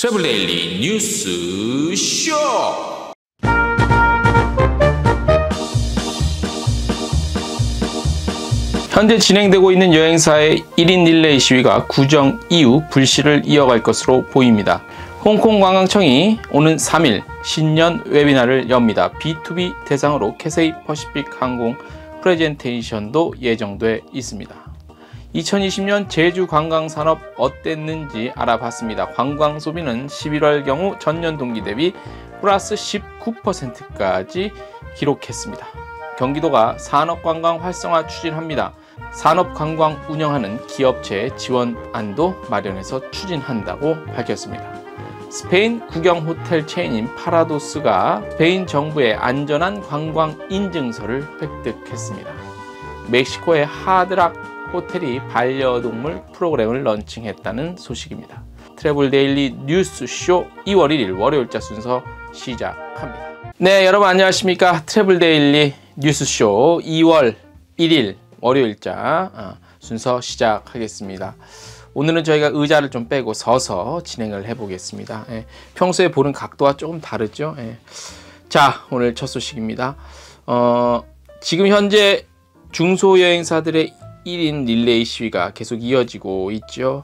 트래블 데일리 뉴스 쇼. 현재 진행되고 있는 여행사의 1인 릴레이 시위가 구정 이후 불씨를 이어갈 것으로 보입니다. 홍콩 관광청이 오는 3일 신년 웨비나를 엽니다. B2B 대상으로 캐세이 퍼시픽 항공 프레젠테이션도 예정돼 있습니다. 2020년 제주 관광산업 어땠는지 알아봤습니다. 관광 소비는 11월 경우 전년 동기 대비 플러스 19%까지 기록했습니다. 경기도가 산업관광 활성화 추진합니다. 산업관광 운영하는 기업체 지원안도 마련해서 추진한다고 밝혔습니다. 스페인 국영 호텔 체인인 파라도스가 스페인 정부의 안전한 관광 인증서를 획득했습니다. 멕시코의 하드락 호텔이 반려동물 프로그램을 런칭했다는 소식입니다. 트래블 데일리 뉴스쇼 2월 1일 월요일자 순서 시작합니다. 네, 여러분 안녕하십니까. 트래블 데일리 뉴스쇼 2월 1일 월요일자 순서 시작하겠습니다. 오늘은 저희가 의자를 좀 빼고 서서 진행을 해보겠습니다. 평소에 보는 각도와 조금 다르죠. 자, 오늘 첫 소식입니다. 지금 현재 중소여행사들의 1인 릴레이 시위가 계속 이어지고 있죠.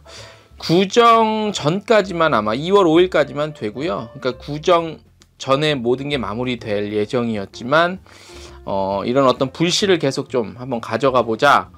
구정 전까지만 아마 2월 5일까지만 되고요. 그러니까 구정 전에 모든 게 마무리될 예정이었지만 이런 어떤 불씨를 계속 좀 한번 가져가 보자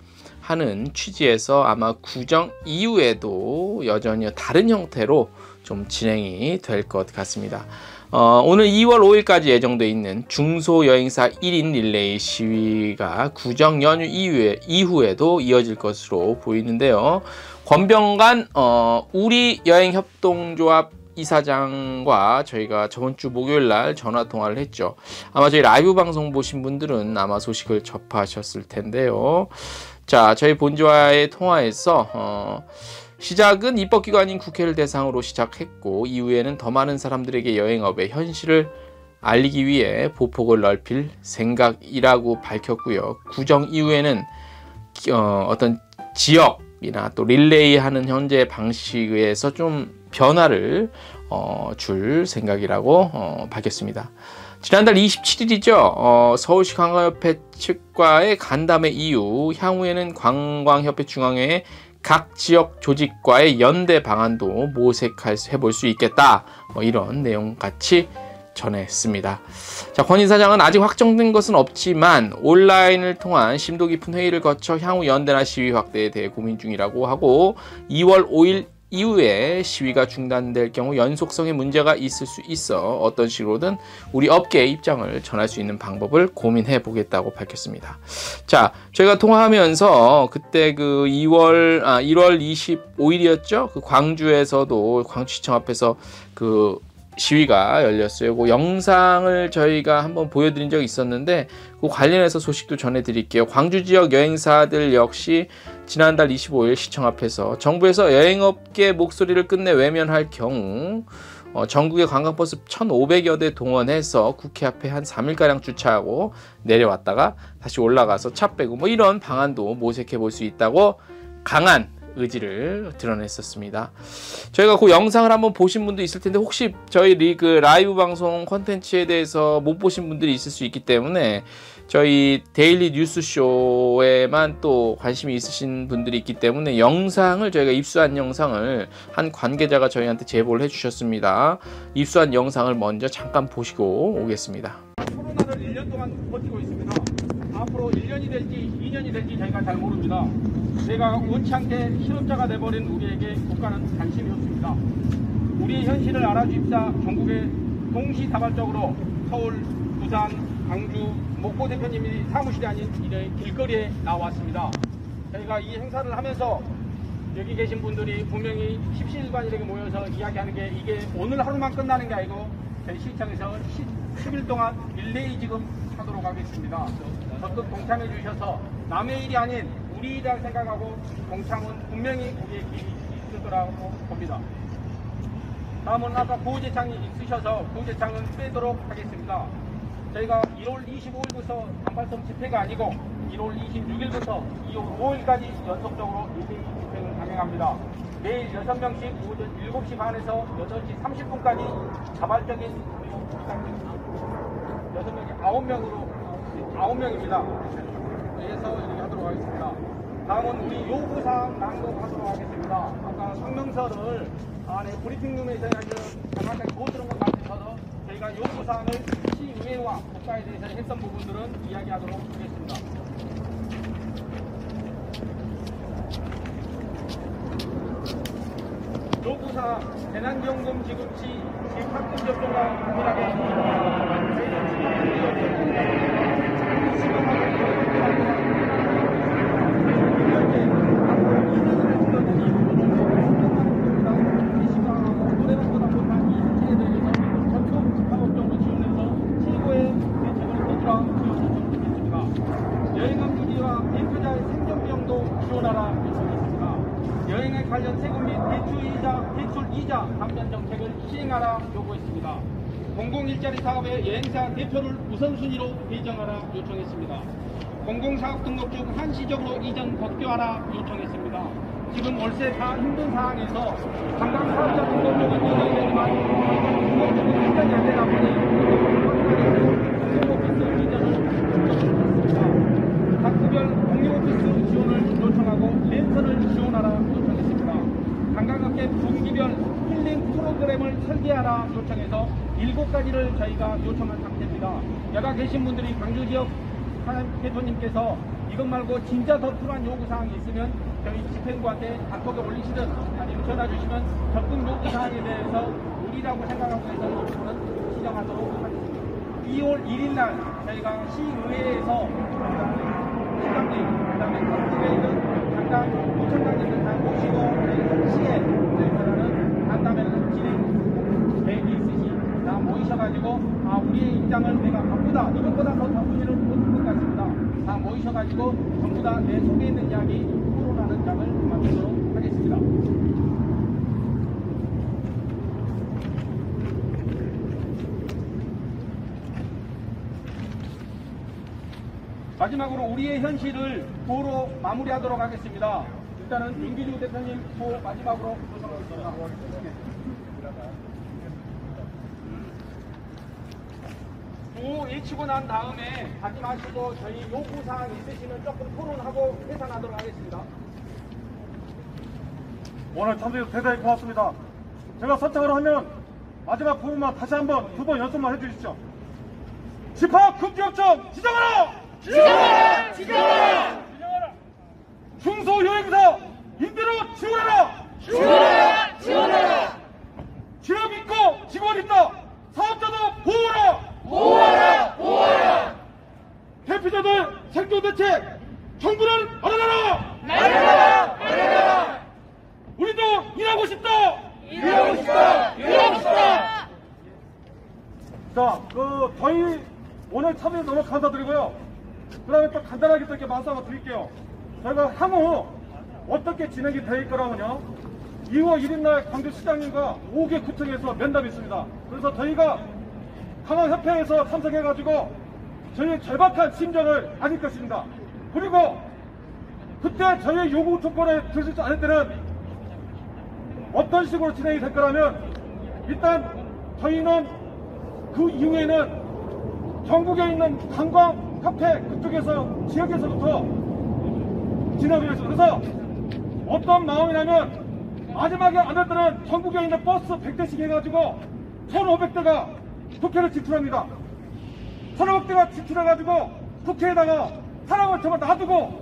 하는 취지에서 아마 구정 이후에도 여전히 다른 형태로 좀 진행이 될 것 같습니다. 오늘 2월 5일까지 예정되어 있는 중소여행사 1인 릴레이 시위가 구정 연휴 이후에도 이어질 것으로 보이는데요. 권병관 우리 여행협동조합 이사장과 저희가 저번 주 목요일 날 전화 통화를 했죠. 아마 저희 라이브 방송 보신 분들은 아마 소식을 접하셨을 텐데요. 자, 저희 본주와의 통화에서 시작은 입법기관인 국회를 대상으로 시작했고 이후에는 더 많은 사람들에게 여행업의 현실을 알리기 위해 보폭을 넓힐 생각이라고 밝혔고요. 구정 이후에는 어떤 지역이나 또 릴레이하는 현재 방식에서 좀 변화를 줄 생각이라고 밝혔습니다. 지난달 27일이죠. 서울시 관광협회 측과의 간담회 이후 향후에는 관광협회 중앙회의 각 지역 조직과의 연대 방안도 모색해볼 수 있겠다. 이런 내용 같이 전했습니다. 자, 권 이사장은 아직 확정된 것은 없지만 온라인을 통한 심도 깊은 회의를 거쳐 향후 연대나 시위 확대에 대해 고민 중이라고 하고 2월 5일 이후에 시위가 중단될 경우 연속성에 문제가 있을 수 있어 어떤 식으로든 우리 업계의 입장을 전할 수 있는 방법을 고민해 보겠다고 밝혔습니다. 자, 저희가 통화하면서 그때 그 1월 25일이었죠? 그 광주에서도 광주시청 앞에서 그 시위가 열렸어요. 그 영상을 저희가 한번 보여드린 적이 있었는데 그 관련해서 소식도 전해드릴게요. 광주 지역 여행사들 역시 지난달 25일 시청 앞에서 정부에서 여행업계 목소리를 끝내 외면할 경우 전국의 관광버스 1,500여 대 동원해서 국회 앞에 한 3일가량 주차하고 내려왔다가 다시 올라가서 차 빼고 이런 방안도 모색해 볼 수 있다고 강한 의지를 드러냈었습니다. 저희가 그 영상을 한번 보신 분도 있을 텐데 혹시 저희 라이브 방송 콘텐츠에 대해서 못 보신 분들이 있을 수 있기 때문에 저희 데일리 뉴스쇼에만 또 관심이 있으신 분들이 있기 때문에 영상을 저희가 입수한 영상을 한 관계자가 저희한테 제보를 해주셨습니다. 입수한 영상을 먼저 잠깐 보시고 오겠습니다. 코로나를 1년 동안 버티고 있습니다. 앞으로 1년이 될지 2년이 될지 저희가 잘 모릅니다. 저희가 원치 않게 실업자가 돼버린 우리에게 국가는 관심이 없습니다. 우리의 현실을 알아주십사 전국에 동시다발적으로 서울, 부산, 광주, 목포 대표님이 사무실이 아닌 이래 길거리에 나왔습니다. 저희가 이 행사를 하면서 여기 계신 분들이 분명히 십시일반이렇게 모여서 이야기하는 게 이게 오늘 하루만 끝나는 게 아니고 저희 시청에서 10일 동안 릴레이 지금 하도록 하겠습니다. 적극 동참해 주셔서 남의 일이 아닌 우리 일이라고 생각하고 동참은 분명히 우리의 길이 있을 거라고 봅니다. 다음은 아까 구호제창이 있으셔서 구호제창은 빼도록 하겠습니다. 저희가 1월 25일부터 38점 집회가 아니고 1월 26일부터 2월 5일까지 연속적으로 릴레이 집회를 강행합니다. 매일 6명씩 오전 7시 반에서 8시 30분까지 자발적인 부탁드립니다. 6명이 9명입니다. 그래서 이렇게 하도록 하겠습니다. 다음은 우리 요구사항 낭독하도록 하겠습니다. 아까 성명서를 안에 브리핑룸에서 정확하게 못 들은 것 같아서 저희가 요구사항을 시의회와 국가에 대해서 했던 부분들은 이야기하도록 하겠습니다. 요구사항 재난지원금 지급 시 집합금 접종과 동일하게 여행에 관련 세금 및 대출 이자 감면 정책을 시행하라 요구했습니다. 공공일자리 사업의 여행사 대표를 우선순위로 배정하라 요청했습니다. 공공사업 등록 중 한시적으로 이전 법규하라 요청했습니다. 지금 월세 다 힘든 상황에서 관광사업자 등록 쪽은 이전이 되지만 등록 쪽은 이전이 안 되다 보니 공공오피스 이전을 요청했습니다. 각구별 공유오피스 지원을 요청하고 렌터를 지원하라 요청했습니다. 관광업계 분기별 힐링 프로그램을 설계하라 요청해서 7가지를 저희가 요청한 상태입니다. 여가 계신 분들이 광주지역 대표님께서 이것 말고 진짜 더 필요한 요구사항이 있으면 저희 집행부한테 단톡에 올리시든 아니면 전화 주시면 적극 요구사항에 대해서 우리라고 생각하고 해서 이 부분은 시정하도록 하겠습니다. 2월 1일 날 저희가 시의회에서 시장님, 그 다음에 각국에 있는 장관, 구청장님들 다 모시고 저희 시에 저희는 간담회를 진행 계획이 있으시 다 모이셔가지고 우리의 입장을 내가 바쁘다 이것보다 더 바쁘지를 못할 것 같습니다. 다 모이셔가지고 전부 다 내 속에 있는 이야기 토론하는 장을 만들도록 하겠습니다. 마지막으로 우리의 현실을 도로 마무리하도록 하겠습니다. 일단은 윤기주 대표님 도 마지막으로 요청하겠습니다. 도 외치고 난 다음에 하지 마시고 저희 요구사항 있으시면 조금 토론하고 해산하도록 하겠습니다. 오늘 참석해서 대단히 고맙습니다. 제가 선창을 하면 마지막 부분만 다시 한번 2번 연습만 해주시죠. 집합금지요청 지정하라! 지정하라! 지정하라! 중소여행사 임대료 지원하라! 지원하라! 지원하라! 취업 있고 직원 있다! 사업자도 보호하라! 보호하라! 보호하라! 대피자들 생존대책 정부를 마련하라! 마련하라! 마련하라! 우리도 일하고 싶다! 일하고 싶다! 일하고 싶다! 자, 저희 오늘 참여해 너무 감사드리고요. 그 다음에 또 간단하게 또 이렇게 말씀 한번 드릴게요. 저희가 향후 어떻게 진행이 될 거라면요. 2월 1일 날 광주시장님과 5개 구청에서 면담이 있습니다. 그래서 저희가 강화협회에서 참석해가지고 저희의 절박한 심정을 아닐 것입니다. 그리고 그때 저희의 요구 조건을 들으지 않을 때는 어떤 식으로 진행이 될 거라면 일단 저희는 그 이후에는 전국에 있는 관광협회 그쪽에서 지역에서부터 진행을 했어요. 그래서 어떤 마음이냐면 마지막에 안 할 때는 전국에 있는 버스 100대씩 해가지고 1,500대가 국회를 진출합니다. 1,500대가 진출해가지고 국회에다가 사람을 정말 놔두고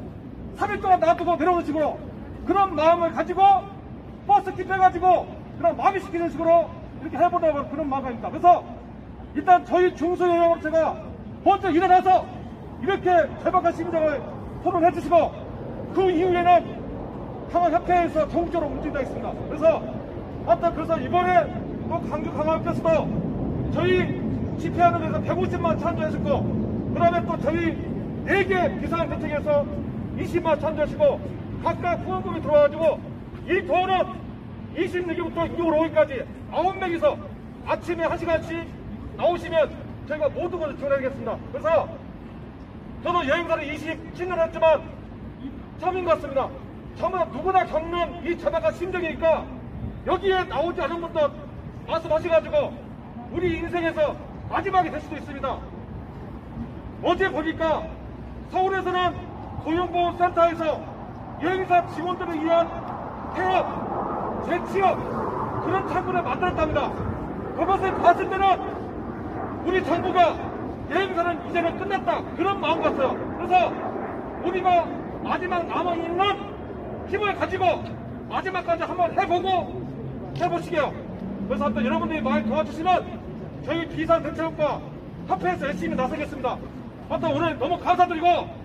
3일 동안 놔두고 내려오는 식으로 그런 마음을 가지고 버스 킵해가지고 그런 마음이 시키는 식으로 이렇게 해보려고 그런 마음입니다. 그래서 일단 저희 중소여행으로 제가 먼저 일어나서 이렇게 절박한 심정을 토론해 주시고 그 이후에는 강화협회에서 전국적으로 움직이다 있습니다. 그래서 그래서 이번에 또 광주 강화협회에서도 저희 집회하는 데서 150만 참조하셨고 그 다음에 또 저희 4개 비상대책에서 20만 참조하시고 각각 후원금이 들어와가지고 이 도어는 26일부터 6월 5일까지 9명이서 아침에 1시간씩 나오시면 저희가 모든 것을 지원하겠습니다. 그래서 저도 여행사를 27년 했지만 처음인 것 같습니다. 정말 누구나 겪는 이 절박한 심정이니까 여기에 나오지 않은 분도 말씀하셔가지고 우리 인생에서 마지막이 될 수도 있습니다. 어제 보니까 서울에서는 고용보험센터에서 여행사 직원들을 위한 태업, 재취업 그런 창구를 만들었답니다. 그것을 봤을 때는 우리 정부가 여행사는 이제는 끝났다 그런 마음 같아요. 그래서 우리가 마지막 남아있는 힘을 가지고 마지막까지 한번 해보시게요. 그래서 하여튼 여러분들이 많이 도와주시면 저희 비상대책과 협회에서 열심히 나서겠습니다. 하여튼 오늘 너무 감사드리고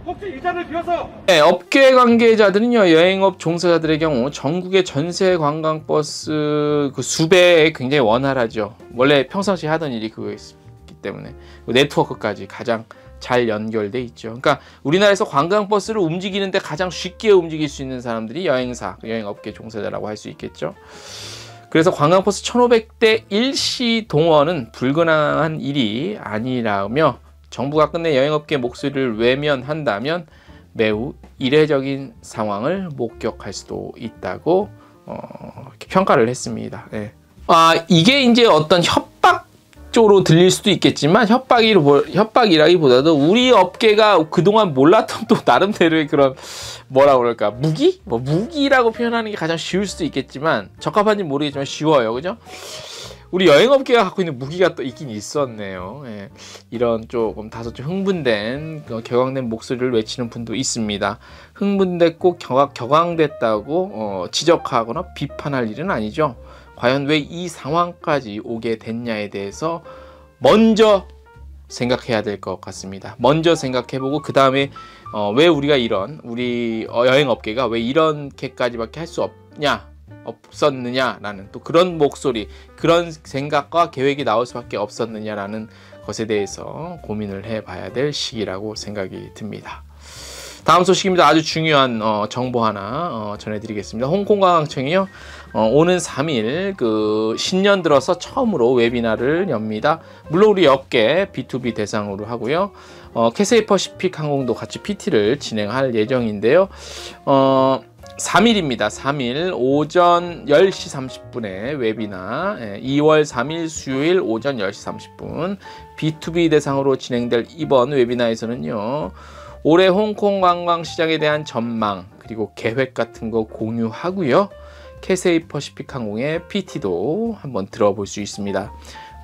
혹시 이 자리를 비워서 네, 업계 관계자들은요, 여행업 종사자들의 경우 전국의 전세 관광버스 그 수배에 굉장히 원활하죠. 원래 평상시 하던 일이 그거였기 때문에 네트워크까지 가장 잘 연결돼 있죠. 그러니까 우리나라에서 관광버스를 움직이는데 가장 쉽게 움직일 수 있는 사람들이 여행사, 여행업계 종사자라고 할 수 있겠죠. 그래서 관광버스 1500대 일시 동원은 불가능한 일이 아니라며 정부가 끝내 여행업계 목소리를 외면한다면 매우 이례적인 상황을 목격할 수도 있다고 이렇게 평가를 했습니다. 네. 이게 이제 어떤 협박 쪽으로 들릴 수도 있겠지만 협박이라기보다도 우리 업계가 그동안 몰랐던 또 나름대로의 그런 뭐라 그럴까 무기? 무기라고 표현하는 게 가장 쉬울 수도 있겠지만 적합한지 모르겠지만 쉬워요. 그죠? 우리 여행업계가 갖고 있는 무기가 또 있긴 있었네요. 예. 이런 조금 다소 좀 흥분된 격앙된 목소리를 외치는 분도 있습니다. 흥분됐고 격앙됐다고 지적하거나 비판할 일은 아니죠. 과연 왜 이 상황까지 오게 됐냐에 대해서 먼저 생각해야 될 것 같습니다. 먼저 생각해보고 그 다음에 왜 우리가 우리 여행업계가 왜 이렇게까지밖에 할 수 없었느냐라는 또 그런 목소리, 그런 생각과 계획이 나올 수밖에 없었느냐라는 것에 대해서 고민을 해봐야 될 시기라고 생각이 듭니다. 다음 소식입니다. 아주 중요한 정보 하나 전해드리겠습니다. 홍콩관광청이요, 오는 3일 그 신년 들어서 처음으로 웨비나를 엽니다. 물론 우리 업계 B2B 대상으로 하고요. 캐세이 퍼시픽 항공도 같이 PT를 진행할 예정인데요. 3일입니다. 3일 오전 10시 30분에 웨비나, 2월 3일 수요일 오전 10시 30분 B2B 대상으로 진행될 이번 웨비나에서는요, 올해 홍콩 관광시장에 대한 전망 그리고 계획 같은 거 공유하고요. 캐세이 퍼시픽 항공의 PT도 한번 들어볼 수 있습니다.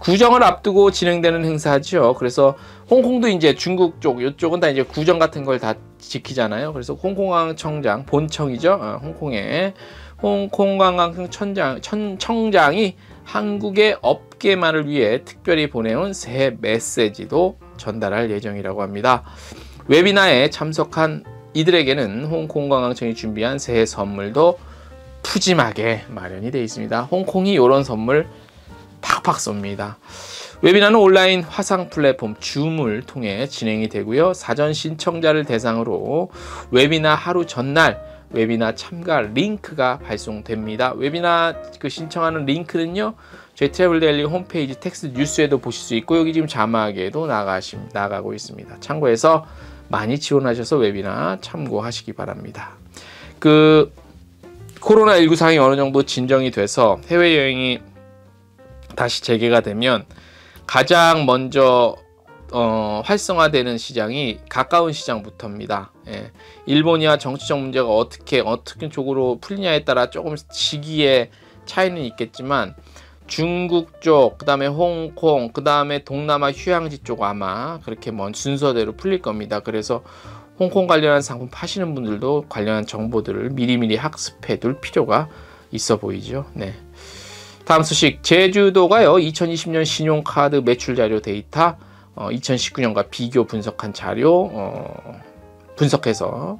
구정을 앞두고 진행되는 행사죠. 그래서 홍콩도 이제 중국 쪽, 이쪽은 다 이제 구정 같은 걸 다 지키잖아요. 그래서 홍콩관광청장, 본청이죠. 홍콩의 홍콩관광청장이 한국의 업계만을 위해 특별히 보내온 새해 메시지도 전달할 예정이라고 합니다. 웨비나에 참석한 이들에게는 홍콩관광청이 준비한 새해 선물도 푸짐하게 마련이 되어 있습니다. 홍콩이 이런 선물 팍팍 쏩니다. 웨비나는 온라인 화상 플랫폼 줌을 통해 진행이 되고요. 사전 신청자를 대상으로 웨비나 하루 전날 웨비나 참가 링크가 발송됩니다. 웨비나 신청하는 링크는요, 저희 트래블데일리 홈페이지 텍스트 뉴스에도 보실 수 있고 여기 지금 자막에도 나가고 있습니다. 참고해서 많이 지원하셔서 웨비나 참고하시기 바랍니다. 코로나19 상황이 어느 정도 진정이 돼서 해외여행이 다시 재개가 되면 가장 먼저 활성화되는 시장이 가까운 시장부터입니다. 예. 일본이야 정치적 문제가 어떻게 쪽으로 풀리냐에 따라 조금 시기의 차이는 있겠지만 중국 쪽, 그 다음에 홍콩, 그 다음에 동남아 휴양지 쪽 아마 그렇게 순서대로 풀릴 겁니다. 그래서 홍콩 관련한 상품 파시는 분들도 관련한 정보들을 미리미리 학습해 둘 필요가 있어 보이죠. 네. 다음 소식, 제주도가요 2020년 신용카드 매출 자료 데이터 2019년과 비교 분석한 자료 분석해서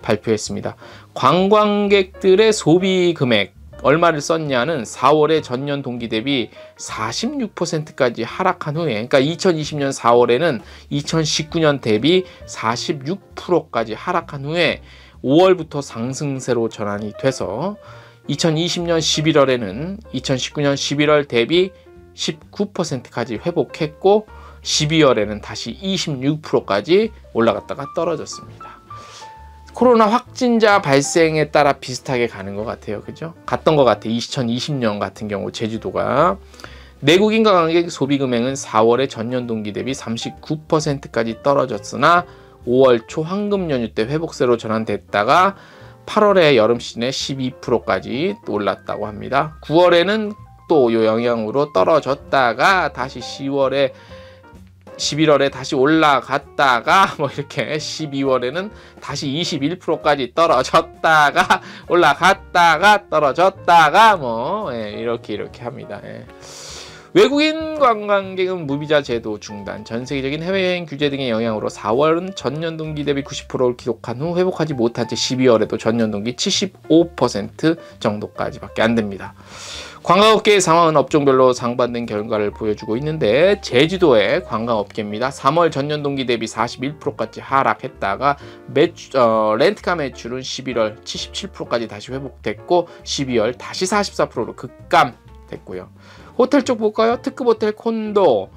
발표했습니다. 관광객들의 소비 금액 얼마를 썼냐는 4월에 전년 동기 대비 46%까지 하락한 후에, 그러니까 2020년 4월에는 2019년 대비 46%까지 하락한 후에 5월부터 상승세로 전환이 돼서 2020년 11월에는 2019년 11월 대비 19%까지 회복했고 12월에는 다시 26%까지 올라갔다가 떨어졌습니다. 코로나 확진자 발생에 따라 비슷하게 가는 것 같아요. 그죠? 갔던 것 같아요. 2020년 같은 경우 제주도가. 내국인 관광객 소비 금액은 4월에 전년 동기 대비 39%까지 떨어졌으나 5월 초 황금 연휴 때 회복세로 전환됐다가 8월에 여름 시즌에 12%까지 올랐다고 합니다. 9월에는 또 이 영향으로 떨어졌다가 다시 11월에 다시 올라갔다가 뭐 이렇게 12월에는 다시 21%까지 떨어졌다가 올라갔다가 떨어졌다가 뭐 이렇게 합니다. 외국인 관광객은 무비자 제도 중단, 전 세계적인 해외여행 규제 등의 영향으로 4월은 전년 동기 대비 90%를 기록한 후 회복하지 못한 채 12월에도 전년 동기 75% 정도까지밖에 안 됩니다. 관광업계의 상황은 업종별로 상반된 결과를 보여주고 있는데 제주도의 관광업계입니다. 3월 전년 동기 대비 41%까지 하락했다가 렌트카 매출은 11월 77%까지 다시 회복됐고 12월 다시 44%로 급감됐고요. 호텔 쪽 볼까요? 특급 호텔, 콘도,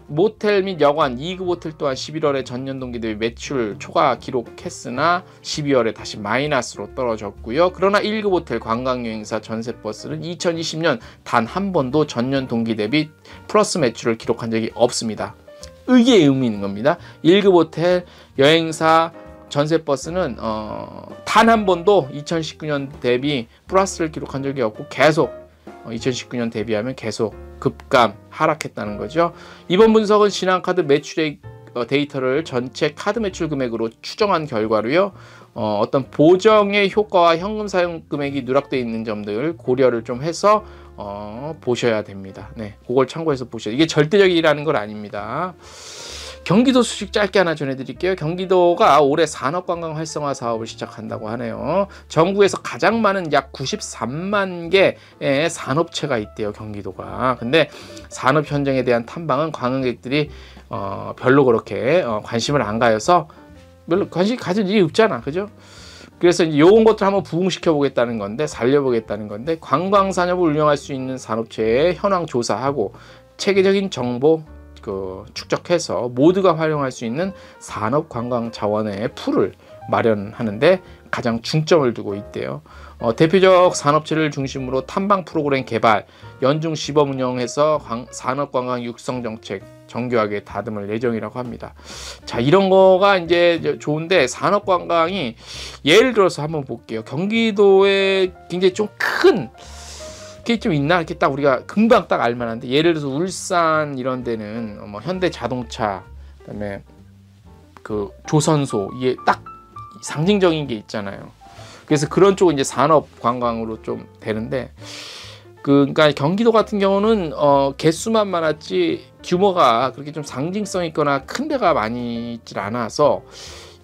모텔 및 여관, 2급 호텔 또한 11월에 전년 동기 대비 매출 초과 기록했으나 12월에 다시 마이너스로 떨어졌고요. 그러나 1급 호텔, 관광여행사, 전세버스는 2020년 단 한 번도 전년 동기 대비 플러스 매출을 기록한 적이 없습니다. 이게 의미 있는 겁니다. 1급 호텔, 여행사, 전세버스는 단 한 번도 2019년 대비 플러스를 기록한 적이 없고 계속 2019년 대비하면 계속 급감 하락했다는 거죠. 이번 분석은 신한카드 매출액 데이터를 전체 카드 매출 금액으로 추정한 결과로요. 어떤 보정의 효과와 현금 사용 금액이 누락되어 있는 점들 고려를 좀 해서 보셔야 됩니다. 네, 그걸 참고해서 보셔야 돼요. 이게 절대적이라는 건 아닙니다. 경기도 소식 짧게 하나 전해드릴게요. 경기도가 올해 산업관광 활성화 사업을 시작한다고 하네요. 전국에서 가장 많은 약 93만 개의 산업체가 있대요, 경기도가. 근데 산업 현장에 대한 탐방은 관광객들이 별로 그렇게 관심을 안 가여서 별로 관심 가질 일이 없잖아, 그죠? 그래서 이제 요런 것들 한번 부흥시켜 보겠다는 건데, 살려보겠다는 건데, 관광 산업을 운영할 수 있는 산업체의 현황 조사하고 체계적인 정보 축적해서 모두가 활용할 수 있는 산업관광자원의 풀을 마련하는데 가장 중점을 두고 있대요. 대표적 산업체를 중심으로 탐방 프로그램 개발, 연중 시범 운영해서 산업관광 육성 정책 정교하게 다듬을 예정이라고 합니다. 자, 이런 거가 이제 좋은데 산업관광이 예를 들어서 한번 볼게요. 경기도에 굉장히 좀 큰 게 좀 있나? 이렇게 딱 우리가 금방 딱 알만한데, 예를 들어서 울산 이런 데는 뭐 현대자동차, 그다음에 그 조선소, 이게 딱 상징적인 게 있잖아요. 그래서 그런 쪽은 이제 산업 관광으로 좀 되는데, 그러니까 경기도 같은 경우는 개수만 많았지 규모가 그렇게 좀 상징성 있거나 큰 데가 많이 있질 않아서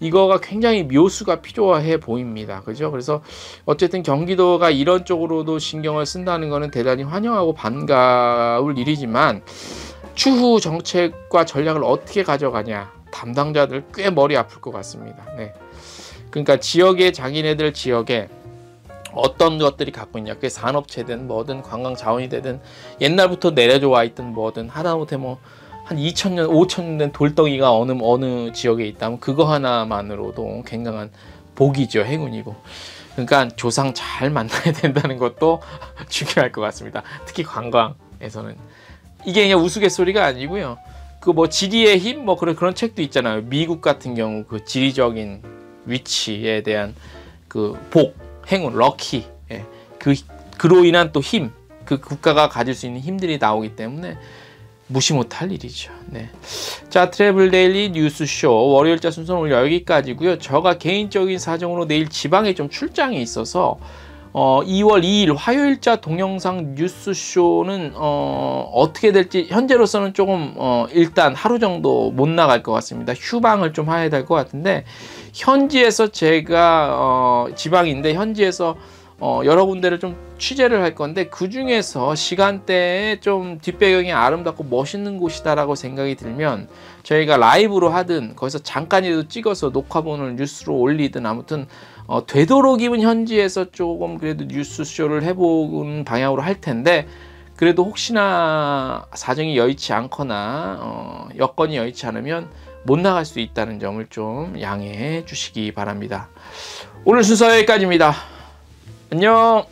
이거가 굉장히 묘수가 필요해 보입니다. 그죠? 그래서 어쨌든 경기도가 이런 쪽으로도 신경을 쓴다는 거는 대단히 환영하고 반가울 일이지만, 추후 정책과 전략을 어떻게 가져가냐, 담당자들 꽤 머리 아플 것 같습니다. 네. 그러니까 지역에, 자기네들 지역에 어떤 것들이 갖고 있냐, 그게 산업체든 뭐든 관광 자원이 되든 옛날부터 내려져 와 있든 뭐든, 하다못해 뭐 한 2000년, 5000년 된 돌덩이가 어느 지역에 있다면 그거 하나만으로도 굉장한 복이죠, 행운이고. 그러니까 조상 잘 만나야 된다는 것도 중요할 것 같습니다. 특히 관광에서는. 이게 그냥 우스갯소리가 아니고요. 그 뭐 지리의 힘, 뭐 그런 책도 있잖아요. 미국 같은 경우 그 지리적인 위치에 대한 그 복, 행운, 럭키, 그로 인한 또 힘, 그 국가가 가질 수 있는 힘들이 나오기 때문에 무시 못할 일이죠. 네. 자, 트래블 데일리 뉴스쇼 월요일자 순서는 오늘 여기까지고요. 제가 개인적인 사정으로 내일 지방에 좀 출장이 있어서 2월 2일 화요일자 동영상 뉴스쇼는 어떻게 될지 현재로서는 조금 일단 하루 정도 못 나갈 것 같습니다. 휴방을 좀 해야 될 것 같은데, 현지에서 제가 지방인데 현지에서 여러 군데를 좀 취재를 할 건데, 그 중에서 시간대에 좀 뒷배경이 아름답고 멋있는 곳이다라고 생각이 들면 저희가 라이브로 하든 거기서 잠깐이라도 찍어서 녹화본을 뉴스로 올리든, 아무튼 되도록이면 현지에서 조금 그래도 뉴스쇼를 해보는 방향으로 할 텐데, 그래도 혹시나 사정이 여의치 않거나 여건이 여의치 않으면 못 나갈 수 있다는 점을 좀 양해해 주시기 바랍니다. 오늘 순서 여기까지입니다. 안녕.